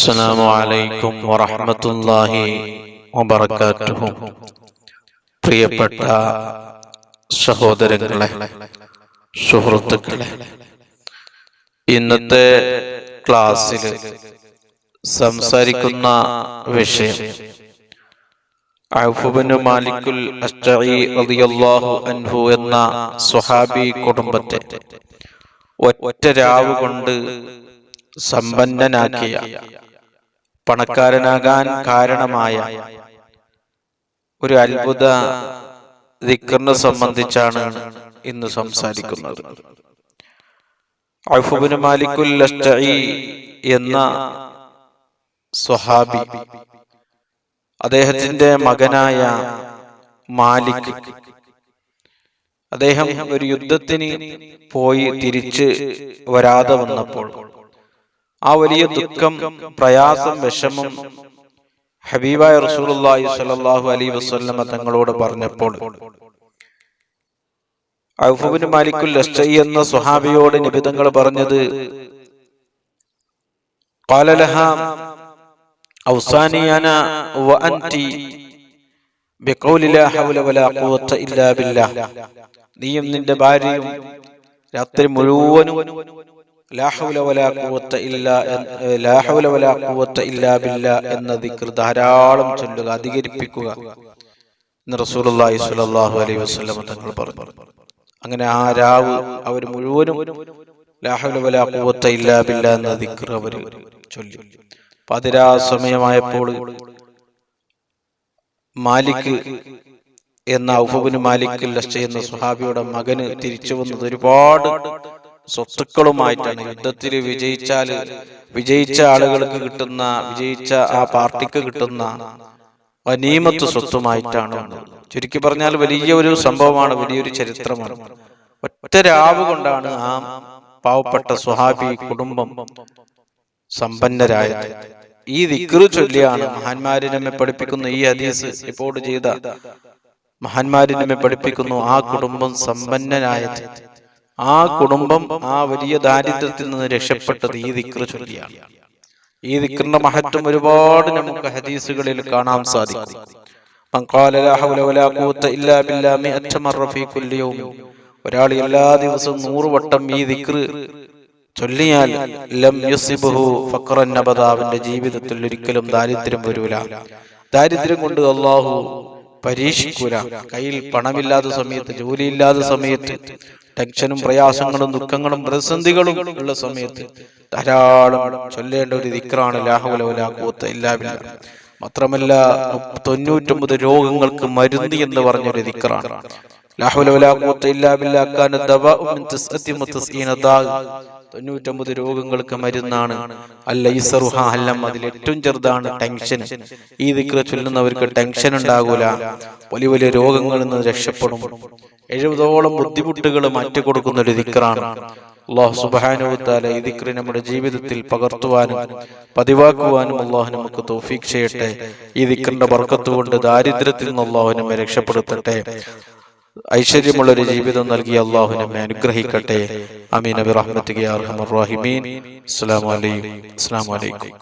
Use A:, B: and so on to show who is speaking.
A: അസ്സലാമു അലൈക്കും വറഹ്മത്തുള്ളാഹി വബറകാതുഹു. പ്രിയപ്പെട്ട സഹോദരങ്ങളെ, സുഹൃത്തുക്കളെ, ഇന്നത്തെ ക്ലാസ്സിൽ സംസാരിക്കുന്ന വിഷയം ഔഫ് ബിൻ മാലിക്കുൽ അശ്അരി റളിയല്ലാഹു അൻഹു എന്ന സ്വഹാബി കുടുംബത്തെ ഒറ്റ രാവ് കൊണ്ട് സമ്പന്നനാക്കിയ, പണക്കാരനാകാൻ കാരണമായ ഒരു അത്ഭുത ദിക്റിനെ സംബന്ധിച്ചാണ് ഇന്ന് സംസാരിക്കുന്നത്. ഔഫ് ബിൻ മാലിക്കുൽ അശ്അരി എന്ന സ്വഹാബി, അദ്ദേഹത്തിന്റെ മകനായ മാലിക്, അദ്ദേഹം ഒരു യുദ്ധത്തിന് പോയി തിരിച്ച് വരാതെ വന്നപ്പോൾ ആ വലിയ ദുഃഖം, പ്രയാസം, വിഷമം ഹബീബായ റസൂലുള്ളാഹി സ്വല്ലല്ലാഹു അലൈഹി വസല്ലമ തങ്ങളോട് പറഞ്ഞപ്പോൾ ഔഫ് ബിൻ മാലിക്കുൽ അശ്അരി എന്ന സ്വഹാബിയോട് നബി തങ്ങൾ പറഞ്ഞത്, ഖാല ലഹാ ഔസാനി അന വ അൻതി ബിഖൗലി ലാ ഹൗല വലാ ഖുവത ഇല്ലാ ബില്ലാഹ്. നീയും നിന്റെ ഭാര്യയും രാത്രി മുഴുവനും ലാ ഹൗല വലാ ഖുവത ഇല്ലാ ബില്ലാഹ് എന്ന ദിക്ർ ധാരാളം ചൊല്ലുക, അധികരിപ്പിക്കുക എന്ന് റസൂലുള്ളാഹി സ്വല്ലല്ലാഹു അലൈഹി വസല്ലം തങ്ങൾ പറഞ്ഞു. അങ്ങനെ ആ രാവ് അവർ മുഴുവനും ലാ ഹൗല വലാ ഖുവത ഇല്ലാ ബില്ലാഹ് എന്ന ദിക്ർ അവർ ചൊല്ലി. പതിരാ സമയമായപ്പോൾ മാലിക് എന്ന ഔഫ് ബിൻ മാലിക്കുൽ അശ്അരി എന്ന സ്വഹാബിയുടെ മകന് തിരിച്ചു വന്നത് ഒരുപാട് സ്വത്തുക്കളുമായിട്ടാണ്. യുദ്ധത്തിൽ വിജയിച്ച ആളുകൾക്ക് കിട്ടുന്ന, വിജയിച്ച ആ പാർട്ടിക്ക് കിട്ടുന്ന ഗനീമത്ത് സ്വത്തുമായിട്ടാണ്. ചുരുക്കി പറഞ്ഞാൽ വലിയ ഒരു സംഭവമാണ്, വലിയൊരു ചരിത്രമാണ്. ഒറ്റ രാവ് കൊണ്ടാണ് ആ പാവപ്പെട്ട സ്വഹാബി കുടുംബം സമ്പന്നരായത്. ഈ ദിക്ർ ചൊല്ലിയാണ് മഹാന്മാര് നമ്മെ പഠിപ്പിക്കുന്ന, ഈ ഹദീസ് റിപ്പോർട്ട് ചെയ്ത മഹാന്മാര് നമ്മെ പഠിപ്പിക്കുന്നു, ആ കുടുംബം സമ്പന്നനായത്, ആ കുടുംബം ആ വലിയ ദാരിദ്ര്യത്തിൽ നിന്ന് രക്ഷപ്പെട്ടത് ഈ ദിക്ർ ചൊല്ലിയാണ്. ഈ ദിക്റിന്റെ മഹത്വം ഒരുപാട് നമുക്ക് ഹദീസുകളിൽ കാണാൻ സാധിക്കും. ഒരാൾ എല്ലാ ദിവസവും 100 വട്ടം ഈ ദിക്ർ ചൊല്ലിയാൽ ലം യുസിബുഹു ഫഖറൻ അബദ, അവന്റെ ജീവിതത്തിൽ ഒരിക്കലും ദാരിദ്ര്യം വരൂല. ദാരിദ്ര്യം കൊണ്ട് അല്ലാഹു പരീക്ഷിക്കൂല. കയ്യിൽ പണമില്ലാത്ത സമയത്ത്, ജോലിയില്ലാത്ത സമയത്ത്, ടെൻഷനും പ്രയാസങ്ങളും ദുഃഖങ്ങളും പ്രതിസന്ധികളും ഉള്ള സമയത്ത് ധാരാളം ചൊല്ലേണ്ട ഒരു ദിക്റാണ് ലാ ഹൗല വലാ ഖുവത ഇല്ലാ ബില്ലാഹ്. മാത്രമല്ല 99 രോഗങ്ങൾക്ക് മരുന്ന് എന്ന് പറഞ്ഞൊരു ദിക്റാണ് ലാ ഹൗല വലാ ഖുവത ഇല്ലാ ബില്ലാഹ്. കാന ദവാഉ മിൻ 99 ദാ, 99 രോഗങ്ങൾക്ക് മരുന്നാണ്. അല്ലൈസറുഹാ ഹല്ലം, അതിൽ ഏറ്റവും ചെറുതാണ് ടെൻഷൻ. ഈ ദിക്ർ ചൊല്ലുന്നവർക്ക് ടെൻഷൻ ഉണ്ടാകൂല, വലിയ വലിയ രോഗങ്ങളിൽ നിന്ന് രക്ഷപ്പെടും. 70ഓളം ബുദ്ധിമുട്ടുകൾ മാറ്റിക്കൊടുക്കുന്ന ഒരു ദിക്റാണ്. അല്ലാഹു സുബ്ഹാനഹു വ തആല ഈ ദിക്ർ നമ്മുടെ ജീവിതത്തിൽ പകർത്തുവാനും പതിവാക്കുവാനും അല്ലാഹു നമുക്ക് തൗഫീഖ് ചെയ്യട്ടെ. ഈ ദിക്റിന്റെ ബർക്കത്ത് കൊണ്ട് ദാരിദ്ര്യത്തിൽ നിന്ന് അല്ലാഹു നമ്മെ രക്ഷപ്പെടുത്തട്ടെ. ഐശ്വര്യമുള്ളൊരു ജീവിതം നൽകി അല്ലാഹു നമ്മെ അനുഗ്രഹിക്കട്ടെ. ആമീൻ ബിറഹ്മതിക യാ അർഹമർ റഹീമീൻ. അസ്സലാമു അലൈക്കും.